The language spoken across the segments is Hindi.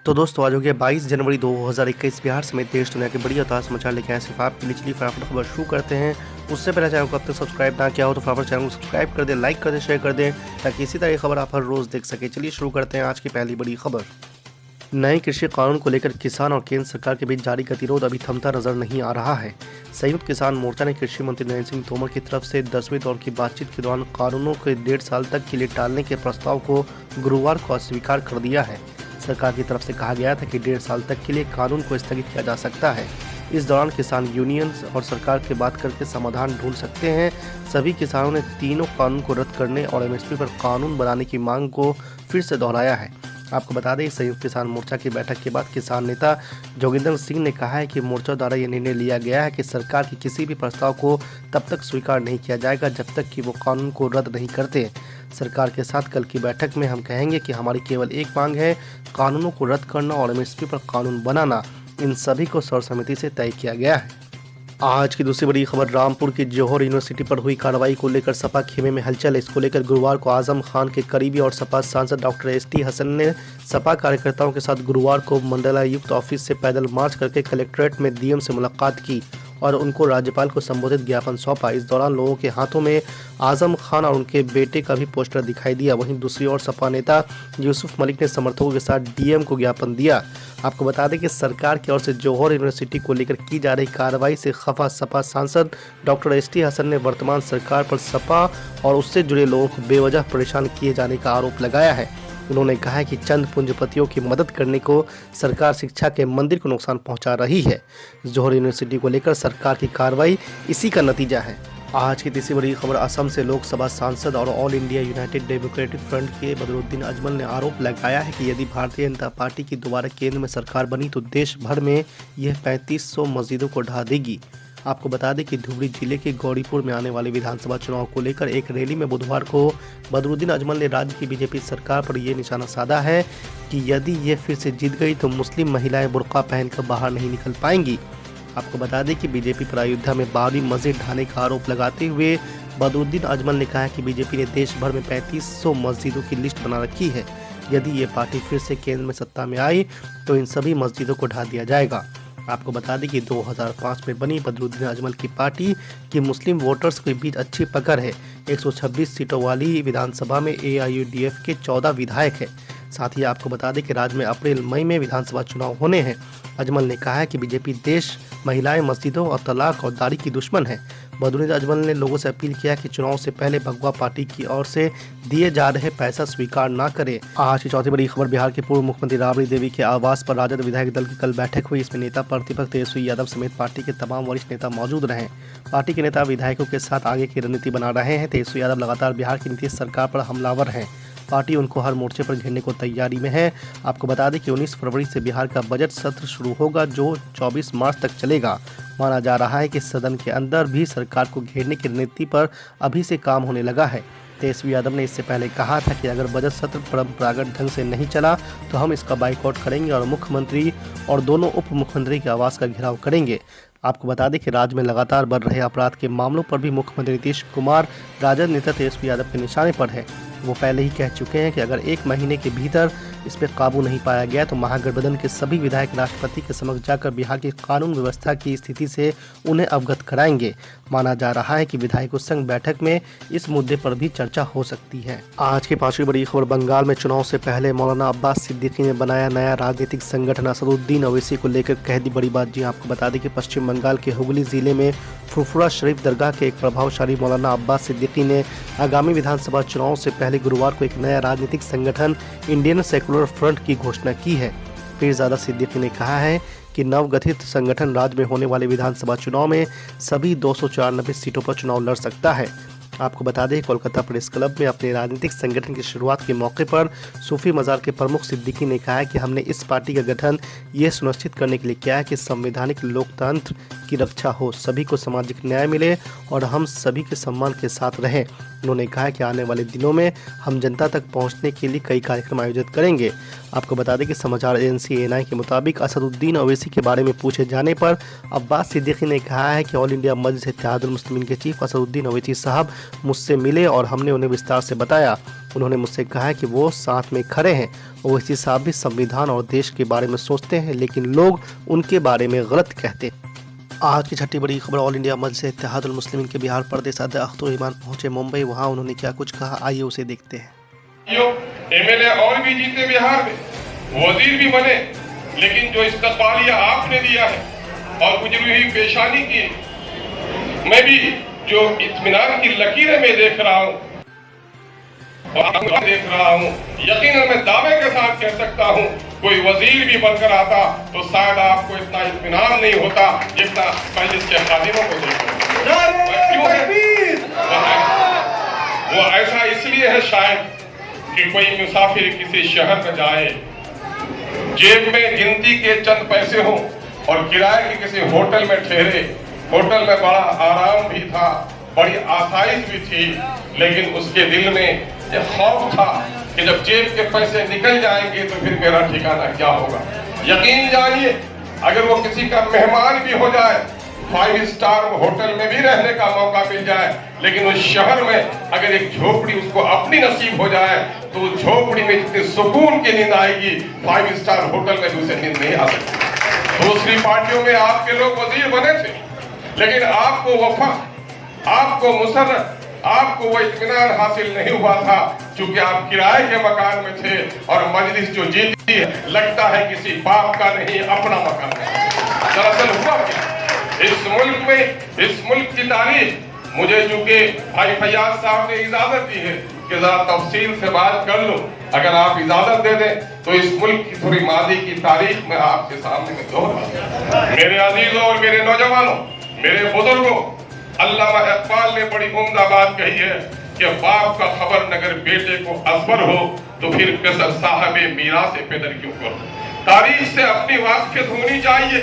तो दोस्तों आज हो गया 22 जनवरी 2021। बिहार समेत देश दुनिया के बड़ी और ताज़ा समाचार लेके आए सिर्फ आपके लिए। चलिए फटाफट खबर शुरू करते हैं। उससे पहले चैनल को अब तक सब्सक्राइब ना किया हो तो फटाफट चैनल को सब्सक्राइब कर दें, लाइक कर दें, शेयर कर दें ताकि इसी तरह की खबर आप हर रोज़ देख सकें। चलिए शुरू करते हैं आज की पहली बड़ी खबर। नए कृषि कानून को लेकर किसान और केंद्र सरकार के बीच जारी गतिरोध अभी थमता नजर नहीं आ रहा है। संयुक्त किसान मोर्चा ने कृषि मंत्री नरेंद्र सिंह तोमर की तरफ से 10वें दौर की बातचीत के दौरान कानूनों के 1.5 साल तक के लिए टालने के प्रस्ताव को गुरुवार को अस्वीकार कर दिया है। सरकार की तरफ से कहा गया था कि 1.5 साल तक के लिए कानून को स्थगित किया जा सकता है। इस दौरान किसान यूनियंस और सरकार की बात करके समाधान ढूंढ सकते हैं। सभी किसानों ने तीनों कानून को रद्द करने और एमएसपी पर कानून बनाने की मांग को फिर से दोहराया है। आपको बता दें, संयुक्त किसान मोर्चा की बैठक के बाद किसान नेता जोगिंदर सिंह ने कहा है कि मोर्चा द्वारा यह निर्णय लिया गया है कि सरकार के किसी भी प्रस्ताव को तब तक स्वीकार नहीं किया जाएगा जब तक कि वो कानून को रद्द नहीं करते। सरकार के साथ कल की बैठक में हम कहेंगे कि हमारी केवल एक मांग है, कानूनों को रद्द करना और एमएसपी पर कानून बनाना। इन सभी को सर्वसम्मति से तय किया गया है। आज की दूसरी बड़ी खबर, रामपुर की जौहर यूनिवर्सिटी पर हुई कार्रवाई को लेकर सपा खेमे में हलचल। इसको लेकर गुरुवार को आजम खान के करीबी और सपा सांसद डॉक्टर एसटी हसन ने सपा कार्यकर्ताओं के साथ गुरुवार को मंडलायुक्त ऑफिस से पैदल मार्च करके कलेक्ट्रेट में डीएम से मुलाकात की और उनको राज्यपाल को संबोधित ज्ञापन सौंपा। इस दौरान लोगों के हाथों में आजम खान और उनके बेटे का भी पोस्टर दिखाई दिया। वहीं दूसरी ओर सपा नेता यूसुफ मलिक ने समर्थकों के साथ डीएम को ज्ञापन दिया। आपको बता दें कि सरकार की ओर से जौहर यूनिवर्सिटी को लेकर की जा रही कार्रवाई से खफा सपा सांसद डॉक्टर एसटी हसन ने वर्तमान सरकार पर सपा और उससे जुड़े लोगों को बेवजह परेशान किए जाने का आरोप लगाया है। उन्होंने कहा है कि चंद पूंजीपतियों की मदद करने को सरकार शिक्षा के मंदिर को नुकसान पहुंचा रही है। जौहर यूनिवर्सिटी को लेकर सरकार की कार्रवाई इसी का नतीजा है। आज की तीसरी बड़ी खबर, असम से लोकसभा सांसद और all India United democratic front के बदरुद्दीन अजमल ने आरोप लगाया है कि यदि भारतीय जनता पार्टी की दोबारा केंद्र में सरकार बनी तो देश भर में यह 3500 मस्जिदों को ढा देगी। आपको बता दें कि धुबरी जिले के गौरीपुर में आने वाले विधानसभा चुनाव को लेकर एक रैली में बुधवार को बदरुद्दीन अजमल ने राज्य की बीजेपी सरकार पर यह निशाना साधा है कि यदि ये फिर से जीत गई तो मुस्लिम महिलाएं बुर्का पहनकर बाहर नहीं निकल पाएंगी। आपको बता दें कि बीजेपी पर अयोध्या में 12वीं मस्जिद ढाने का आरोप लगाते हुए बदरुद्दीन अजमल ने कहा है कि बीजेपी ने देश भर में 3500 मस्जिदों की लिस्ट बना रखी है। यदि ये पार्टी फिर से केंद्र में सत्ता में आई तो इन सभी मस्जिदों को ढा दिया जाएगा। आपको बता दें कि 2005 में बनी बदरुद्दीन अजमल की पार्टी की मुस्लिम वोटर्स के बीच अच्छी पकड़ है। 126 सीटों वाली विधानसभा में एआईयूडीएफ के 14 विधायक हैं। साथ ही आपको बता दें कि राज्य में अप्रैल मई में विधानसभा चुनाव होने हैं। अजमल ने कहा है कि बीजेपी देश, महिलाएं, मस्जिदों और तलाक और दाढ़ी की दुश्मन है। बदरुद्दीन अजमल ने लोगों से अपील किया कि चुनाव से पहले भगवा पार्टी की ओर से दिए जा रहे पैसा स्वीकार न करें। आज की चौथी बड़ी खबर, बिहार के पूर्व मुख्यमंत्री राबड़ी देवी के आवास पर राजद विधायक दल की कल बैठक हुई। इसमें नेता प्रतिपक्ष तेजस्वी यादव समेत पार्टी के तमाम वरिष्ठ नेता मौजूद रहे। पार्टी के नेता विधायकों के साथ आगे की रणनीति बना रहे हैं। तेजस्वी यादव लगातार बिहार की नीतीश सरकार पर हमलावर हैं। पार्टी उनको हर मोर्चे पर घेरने को तैयारी में है। आपको बता दें कि 19 फरवरी से बिहार का बजट सत्र शुरू होगा जो 24 मार्च तक चलेगा। माना जा रहा है कि सदन के अंदर भी सरकार को घेरने की रणनीति पर अभी से काम होने लगा है। तेजस्वी यादव ने इससे पहले कहा था कि अगर बजट सत्र परंपरागत ढंग से नहीं चला तो हम इसका बाइकआउट करेंगे और मुख्यमंत्री और दोनों उप मुख्यमंत्री के आवास का घेराव करेंगे। आपको बता दें कि राज्य में लगातार बढ़ रहे अपराध के मामलों पर भी मुख्यमंत्री नीतीश कुमार राजद नेता तेजस्वी यादव के निशाने पर है। वो पहले ही कह चुके हैं कि अगर 1 महीने के भीतर इस पर काबू नहीं पाया गया तो महागठबंधन के सभी विधायक राष्ट्रपति के समक्ष जाकर बिहार की कानून व्यवस्था की स्थिति से उन्हें अवगत कराएंगे। माना जा रहा है कि विधायकों संघ बैठक में इस मुद्दे पर भी चर्चा हो सकती है। आज की पांचवी बड़ी खबर, बंगाल में चुनाव से पहले मौलाना अब्बास सिद्दीकी ने बनाया नया राजनीतिक संगठन असदुद्दीन ओवैसी को लेकर कह दी बड़ी बात। जी आपको बता दें कि पश्चिम बंगाल के हुगली जिले में फुरफुरा शरीफ दरगाह के एक प्रभावशाली मौलाना अब्बास सिद्दीकी ने आगामी विधानसभा चुनाव से पहले गुरुवार को एक नया राजनीतिक संगठन इंडियन सेकुलर फ्रंट की घोषणा की है। पीरजादा सिद्दीकी ने कहा है कि नवगठित संगठन राज्य में होने वाले विधानसभा चुनाव में सभी 294 सीटों पर चुनाव लड़ सकता है। आपको बता दें, कोलकाता प्रेस क्लब में अपने राजनीतिक संगठन की शुरुआत के मौके पर सूफी मजार के प्रमुख सिद्दीकी ने कहा है कि हमने इस पार्टी का गठन ये सुनिश्चित करने के लिए किया है कि संवैधानिक लोकतंत्र की रक्षा हो, सभी को सामाजिक न्याय मिले और हम सभी के सम्मान के साथ रहें। उन्होंने कहा कि आने वाले दिनों में हम जनता तक पहुंचने के लिए कई कार्यक्रम आयोजित करेंगे। आपको बता दें कि समाचार एजेंसी एएनआई के मुताबिक असदुद्दीन ओवैसी के बारे में पूछे जाने पर अब्बास सिद्दीकी ने कहा है कि ऑल इंडिया मजलिस इत्तेहादुल मुस्लिमीन के चीफ असदुद्दीन ओवैसी साहब मुझसे मिले और हमने उन्हें विस्तार से बताया। उन्होंने मुझसे कहा है कि वो साथ में खड़े हैं। ओवैसी साहब भी संविधान और देश के बारे में सोचते हैं, लेकिन लोग उनके बारे में गलत कहते हैं। आज की छठी बड़ी खबर, ऑल इंडिया मजलिस इत्तेहादुल मुस्लिमीन के बिहार प्रदेश अध्यक्ष अख्तर ईमान पहुंचे मुंबई। वहां उन्होंने क्या कुछ कहा, आइए उसे देखते हैं। एमएलए और भी जीते बिहार में, वजीर भी बने, लेकिन जो इस्तकबालिया आपने दिया है और गुजरी हुई पेशानी की, मैं भी जो इत्मीनान की लकीरें मैं देख रहा हूँ यकीनन मैं दावे के साथ कह सकता हूँ, कोई वजीर भी बनकर आता तो शायद आपको इतना इत्मीनान नहीं होता जितना मजलिस के खादिमों को वो ऐसा इसलिए है शायद कि कोई मुसाफिर किसी शहर में जाए, जेब में गिनती के चंद पैसे हो और किराए के किसी होटल में ठहरे। होटल में बड़ा आराम भी था, बड़ी आसाइश भी थी, लेकिन उसके दिल में ये खौफ था कि जब जेब के पैसे निकल जाएंगे तो फिर मेरा ठिकाना क्या होगा। यकीन जानिए, अगर वो किसी का मेहमान भी हो जाए, 5 स्टार होटल में भी रहने का मौका मिल जाए, लेकिन उस शहर में अगर एक झोपड़ी उसको अपनी नसीब हो जाए तो उस झोपड़ी में जितने सुकून की नींद आएगी 5 स्टार होटल में उसे नींद नहीं आ सकती। दूसरी पार्टियों में आपके लोग वजीर बने थे, लेकिन आपको वफा, आपको मुसर्रत, आपको वो इत्मीनान हासिल नहीं हुआ था, क्योंकि आप किराए के मकान में थे और मजलिस जो जीती है लगता है किसी बाप का नहीं, अपना मकान है। दरअसल हुआ क्या, इस मुल्क की तारीख मुझे चूंकि भाई फैयाज साहब ने इजाजत दी है कि जरा तफसील से बात कर लूं, अगर आप इजाजत दे दें तो इस मुल्क की थोड़ी मादी की तारीख में आपके सामने में दोहरा। मेरे अजीजों और मेरे नौजवानों, मेरे बुजुर्गों, अल्लामा इकबाल ने बड़ी उम्दा बात कही है कि बाप का खबर नगर बेटे को असबर हो तो फिर कसर साहबे मीरा से पैदल क्यों करो। तारीख से अपनी वाक़िफ़ियत होनी चाहिए।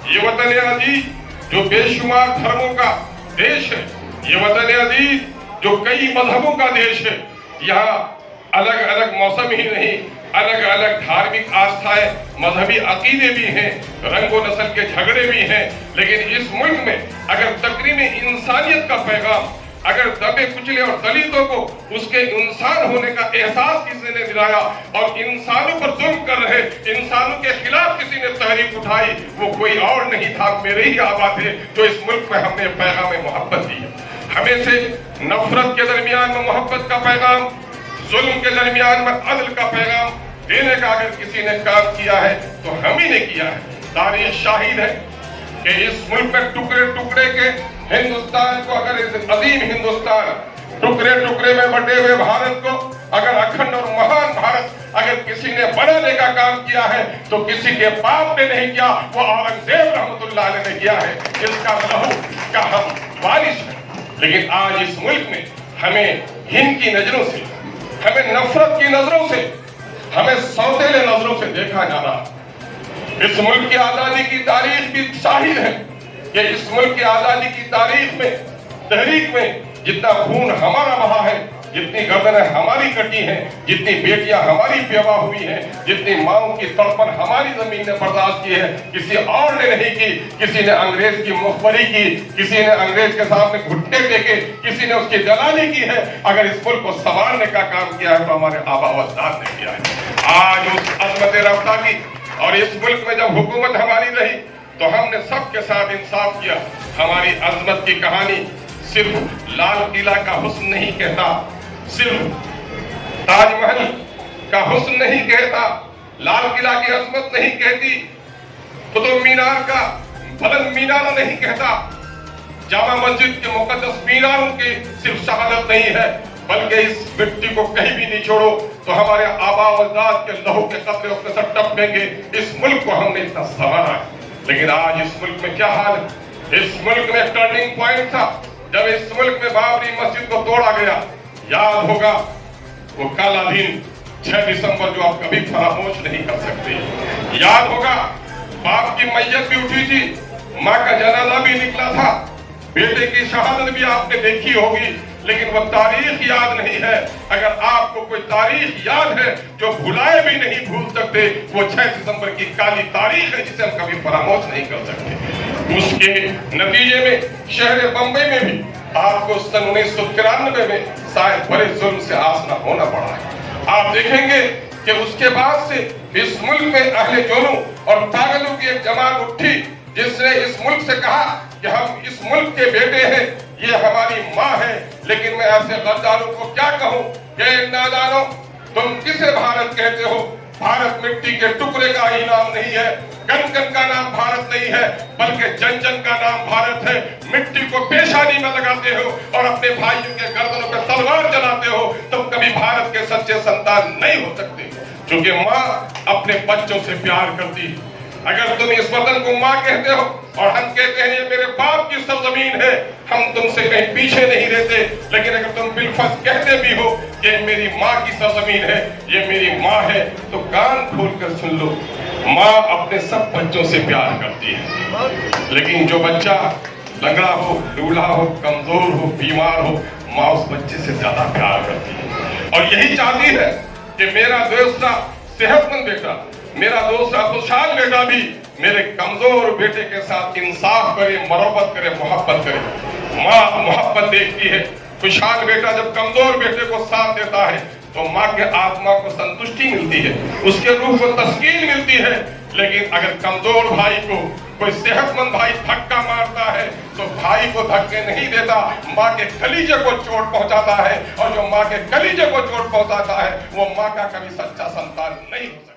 ये वतन अजीज जो बेशुमार धर्मों का देश है, ये वतन अजीज जो कई मजहबों का देश है, यहाँ अलग अलग मौसम ही नहीं, अलग अलग धार्मिक आस्थाएं, मजहबी अकीदे भी हैं, रंगो नस्ल के झगड़े भी हैं, लेकिन इस मुल्क में अगर तकरीम इंसानियत का पैगाम, अगर दबे कुचले और दलितों को उसके इंसान होने का एहसास किसी ने दिलाया और इंसानों पर जुल्म कर रहे इंसानों के खिलाफ किसी ने तहरीक उठाई, वो कोई और नहीं था, मेरे ही आबा थे जो इस मुल्क में हमने पैगाम मोहब्बत दी है। हमें से नफरत के दरमियान में मोहब्बत का पैगाम, जुल्म के दरमियान में अदल का पैगाम देने का अगर किसी ने काम किया है तो हम ही ने किया है। तारीख शाहिद है कि इस मुल्क में टुकड़े टुकड़े के हिंदुस्तान को, अगर इस अजीम हिंदुस्तान टुकड़े टुकड़े में बटे हुए भारत को अगर अखंड और महान भारत अगर किसी ने बनाने का काम किया है तो किसी के बाप ने नहीं किया, वो औरंगजेब रहमतुल्लाह अलैह ने किया है, जिसका लहू का हम वारिस है। लेकिन आज इस मुल्क में हमें हिंद की नजरों से, हमें नफरत की नजरों से, हमें सौतेले नजरों से देखा जा रहा। इस मुल्क की आजादी की तारीख भी शाहिद है कि इस मुल्क की आजादी की तारीख में, तहरीक में जितना खून हमारा बहा है, जितनी गर्दनें हमारी कटी हैं, जितनी बेटियां हमारी बेवा हुई हैं, जितनी माओं की तड़पन हमारी जमीन ने बर्दाश्त की है, किसी और ने नहीं की। किसी ने अंग्रेज की मुखबरी की, किसी ने अंग्रेज के सामने घुटने टेके, किसी ने उसकी दलाली की है। अगर इस मुल्क को संवारने का काम किया है तो हमारे आबा व अजदाद ने किया है। आज उस अजमत रफ्ता की और इस मुल्क में जब हुकूमत हमारी रही तो हमने सबके साथ इंसाफ किया। हमारी अजमत की कहानी सिर्फ लाल किला का हुस्न नहीं कहता, सिर्फ ताजमहल का हुस्न नहीं कहता, लाल किला की अजमत नहीं कहती, कुतुब मीनार का बुलंद मीनार नहीं कहता, जामा मस्जिद के मुकद्दस मीनारों की सिर्फ शहादत नहीं है, बल्कि इस मिट्टी को कहीं भी नहीं छोड़ो तो हमारे आबा व अजदाद के लहू के कतरे उसके साथ टपकेंगे। इस मुल्क को हमने इतना संवारा है, लेकिन आज इस मुल्क में क्या हाल है। इस मुल्क में टर्निंग पॉइंट था जब इस मुल्क में बाबरी मस्जिद को तोड़ा गया। याद होगा वो काला दिन 6 दिसंबर जो आप कभी फरामोश नहीं कर सकते। याद होगा बाप की मैयत भी उठी थी, माँ का जनाजा भी निकला था, बेटे की शहादत भी आपने देखी होगी, लेकिन वो तारीख याद नहीं है। अगर आपको कोई तारीख याद है जो भुलाए भी नहीं भूल सकते, वो 6 दिसंबर की काली तारीख है जिसे हम कभी फरामोश नहीं कर सकते। उसके नतीजे में शहर बम्बई में भी आपको सन 1993 में शायद बड़े जुल्म से आसना होना पड़ा है। आप देखेंगे कि उसके बाद से इस मुल्क में अहले जुनून और पागलों की एक जमात उठी जिसने इस मुल्क से कहा कि हम इस मुल्क के बेटे हैं, ये हमारी माँ है। लेकिन मैं ऐसे गद्दारों को क्या कहूँ कि नादानो, तुम किसे भारत कहते हो? भारत मिट्टी के टुकड़े का ही नाम नहीं है, कण कण का नाम भारत नहीं है, बल्कि जन जन का नाम भारत है। मिट्टी को पेशानी में लगाते हो और अपने भाइयों के गर्दनों पर तलवार चलाते हो, तुम कभी भारत के सच्चे संतान नहीं हो सकते। क्योंकि माँ अपने बच्चों से प्यार करती है। अगर तुम इस वतन को माँ कहते हो और हम कहते हैं ये मेरे बाप की सरजमीन है, हम तुमसे कहीं पीछे नहीं रहते। लेकिन अगर तुम बिलफर्ज कहते भी हो कि मेरी माँ की सरजमीन है, ये मेरी माँ है, तो कान खोल कर सुन लो, माँ अपने सब बच्चों से प्यार करती है। लेकिन जो बच्चा लंगड़ा हो, लूला हो, कमजोर हो, बीमार हो, माँ उस बच्चे से ज्यादा प्यार करती है और यही चाहती है कि मेरा दूसरा सेहतमंद बेटा, मेरा दूसरा खुशहाल बेटा भी मेरे कमजोर बेटे के साथ इंसाफ करे, मरम्मत करे, मोहब्बत करे। माँ मोहब्बत देखती है। खुशहाल बेटा जब कमजोर बेटे को साथ देता है तो माँ के आत्मा को संतुष्टि मिलती है, उसके रूह को तस्कीन मिलती है। लेकिन अगर कमजोर भाई को कोई सेहतमंद भाई धक्का मारता है तो भाई को धक्के नहीं देता, माँ के कलीजे को चोट पहुंचाता है। और जो माँ के कलीजे को चोट पहुंचाता है वो माँ का कभी सच्चा संतान नहीं हो सकता।